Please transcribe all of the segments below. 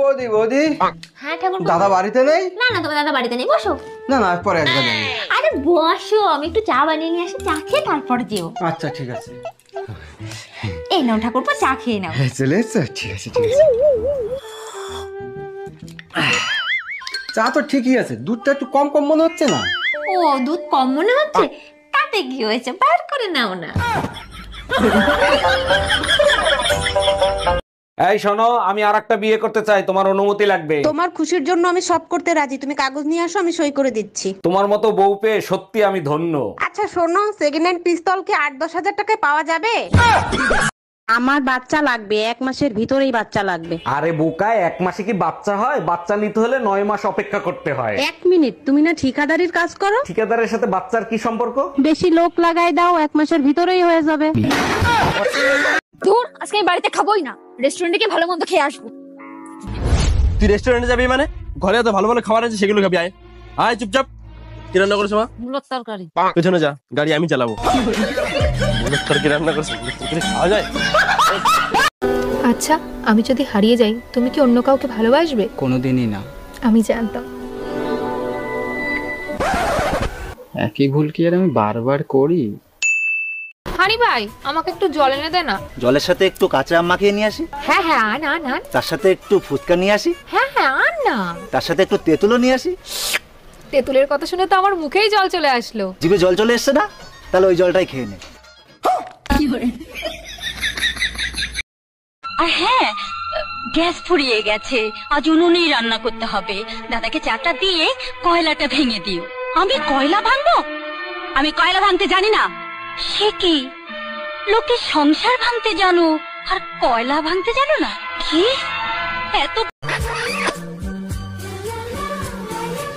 বৌদি বৌদি। হ্যাঁ ঠাকুরপো। দাদা বাড়িতে নেই? না না, তোমার দাদা বাড়িতে নেই, বসো। না না, পরে একবার যাবো। আরে বসো, আমি একটু চা বানিয়ে নিয়ে আসি, চা খেয়ে তারপর যেও। আচ্ছা ঠিক আছে। এই নাও ঠাকুরপো, চা খেয়ে নাও। চলে এসছো? ঠিক আছে ঠিক আছে। চা তো ঠিকই আছে, দুধটা একটু কম কম মনে হচ্ছে না? ও, দুধ কম মনে হচ্ছে? তাতে কি হয়েছে, বার করে নাও না। এই শোনো, আমি আরেকটা বিয়ে করতে চাই, তোমার অনুমতি লাগবে। তোমার খুশির জন্য আমি সব করতে রাজি, তুমি কাগজ নিয়ে আসো, আমি সই করে দিচ্ছি। তোমার মতো বউ পেয়ে সত্যি আমি ধন্য। আচ্ছা শোনো, সেকেন্ড হ্যান্ড পিস্তল কি 8-10 হাজার টাকায় পাওয়া যাবে? আমার বাচ্চা লাগবে, 1 মাসের ভিতরেই বাচ্চা লাগবে। আরে বোকায়, 1 মাসে কি বাচ্চা হয়? বাচ্চা নিতে হলে 9 মাস অপেক্ষা করতে হয়। 1 মিনিট, তুমি না ঠিকাদারির কাজ করো? ঠিকাদারের সাথে বাচ্চার কি সম্পর্ক? বেশি লোক লাগাই দাও, 1 মাসের ভিতরেই হয়ে যাবে। দূর, আজকে আমি বাড়িতে খাবোই না, রেস্টুরেন্টে গিয়ে ভালো মন্দ খেয়ে আসবো। তুই রেস্টুরেন্টে যাবি মানে? ঘরে এত ভালো ভালো খাবার আছে, সেগুলো খাবি। আয় আয়, চুপচাপ। কি রান্না করেছো মা? মূলত তরকারি। পেছনে যা, গাড়ি আমি চালাবো। মুরগির তরকারি রান্না করেছো, মুরগির তরকারি খাওয়া যায়? আচ্ছা, আমি যদি হারিয়ে যাই তুমি কি অন্য কাউকে ভালোবাসবে? কোনোদিনই না। আমি জানতাম। একই ভুল কি আর আমি বারবার করি? হানি ভাই, আমাকে একটু জল এনে দে না। জলের সাথে একটু কাঁচা আম মাখিয়ে নিয়ে আসি। হ্যাঁ হ্যাঁ, আন আন আন। তার সাথে একটু ফুচকা নিয়ে আসি। হ্যাঁ হ্যাঁ, আন না। তার সাথে একটু তেঁতুলও নিয়ে আসি। তেঁতুলের কথা শুনে তো আমার মুখেই জল চলে আসলো। জিভে জল চলে এসছে না? তাহলে ওই জলটাই খেয়ে নে। আর হ্যাঁ, গ্যাস ফুরিয়ে গেছে, আজ উনুনেই রান্না করতে হবে। দাদাকে চাটা দিয়ে কয়লাটা ভেঙে দিও। আমি কয়লা ভাঙবো? আমি কয়লা ভাঙতে জানি না। সে কি, লোকে সংসার ভাঙতে জানো আর কয়লা ভাঙতে জানো না? কি এত?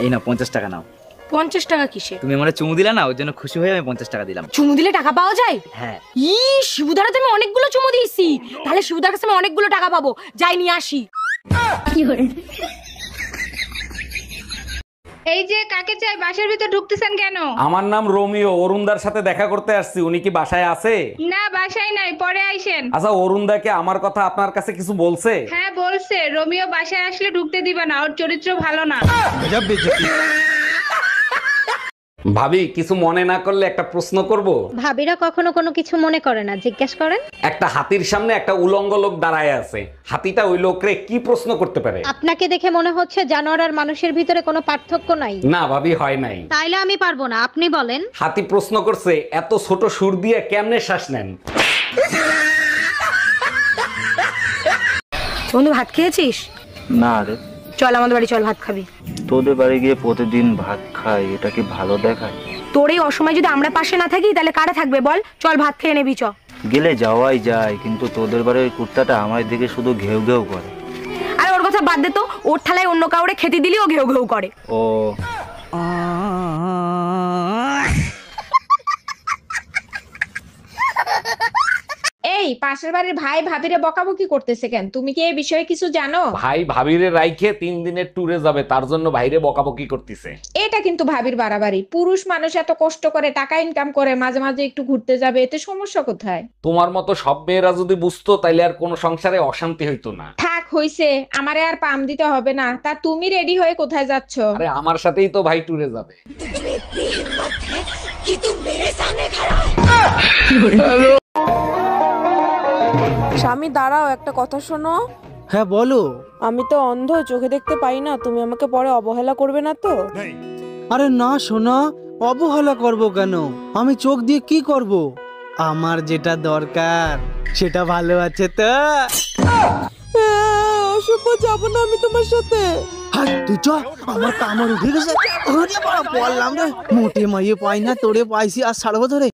এই না, 50 টাকা নাও। 50 টাকা কিসে? তুমি আমারে চুমু দিলা না, ওর জন্য খুশি হয়ে আমি 50 টাকা দিলাম। চুমু দিলে টাকা পাওয়া যায়? হ্যাঁ। শিবুদার তো আমি অনেকগুলো চুমু দিয়েছি, তাহলে শিবুদার কাছে আমি অনেকগুলো টাকা পাবো। যাই নিয়ে আসি। এই যে কাকে চাই, বাসার ভিতর ঢুকতেছেন কেন? আমার নাম রোমিও, অরুণদার সাথে দেখা করতে আসছি। উনি কি বাসায় আছে? না, বাসায় নাই, পরে আইসেন। আচ্ছা, অরুণদাকে আমার কথা আপনার কাছে কিছু বলছে? হ্যাঁ বলছে, রোমিও বাসায় আসলে ঢুকতে দিবে না, ওর চরিত্র ভালো না। ভাবি, কিছু মনে না করলে একটা প্রশ্ন করব? ভাবিরা কখনো কোনো কিছু মনে করে না, জিজ্ঞেস করেন। একটা হাতির সামনে একটা উলঙ্গ লোক দাঁড়ায় আছে, হাতিটা ওই লোকরে কি প্রশ্ন করতে পারে? আপনাকে দেখে মনে হচ্ছে জানোয়ার আর মানুষের ভিতরে কোনো পার্থক্য নাই। না ভাবি, হয় নাই। তাইলে আমি পারবো না, আপনি বলেন। হাতি প্রশ্ন করছে, এত ছোট সুর দিয়ে কেমনে শ্বাস নেন? বন্ধু, ভাত খেয়েছিস? না রে। চল আমাদের বাড়ি, চল ভাত খাবি। তোদের বাড়ি গিয়ে প্রতিদিন ভাত খাই, এটা কি ভালো দেখায়? তোর এই অসময় যদি আমরা পাশে না থাকি তাহলে কারা থাকবে বল? চল ভাত খেয়ে নেবি, চ। গেলে যাওয়াই যায়, কিন্তু তোদের বাড়ির কুত্তাটা আমার দিকে শুধু ঘেউ ঘেউ করে। আরে ওর কথা বাদ দে তো, ওর থালায় অন্য কাউরে খেতে দিলি ও ঘেউ ঘেউ করে। ও এই পাশের বাড়ির ভাই ভাবিরে বকাবকি করতেছে কেন? তুমি কি এই বিষয়ে কিছু জানো? ভাই ভাবিরে রাইখে 3 দিনের ট্যুরে যাবে, তার জন্য ভাইরে বকাবকি করতেছে। এটা কিন্তু ভাবির বাড়াবাড়ি। পুরুষ মানুষ এত কষ্ট করে টাকা ইনকাম করে, মাঝে মাঝে একটু ঘুরতে যাবে, এতে সমস্যা কোথায়? তোমার মতো সব মেয়েরা যদি বুঝতো তাইলে আর কোনো সংসারে অশান্তি হইতো না। থাক হইছে, আমারে আর পাম দিতে হবে না। তা তুমি রেডি হয়ে কোথায় যাচ্ছ? আরে আমার সাথেই তো ভাই ট্যুরে যাবে। স্বামী দাঁড়াও, একটা কথা শোনো। হ্যাঁ বলো। আমি তো অন্ধ, চোখে দেখতে পাই না, তুমি আমাকে পরে অবহেলা করবে না তো? আরে না সোনা, অবহেলা করব কেন? আমি চোখ দিয়ে কি করব? আমার যেটা দরকার সেটা ভালো আছে তো। অসভ্য, যাবো না আমি তোমার সাথে। হাই তুই চ, আমার কামড় উঠে গেছে। ওরে বাবা, বললাম রে, মোটে মাইয়ে পাই না, তোরে পাইছি আর ছাড়বো ধরে।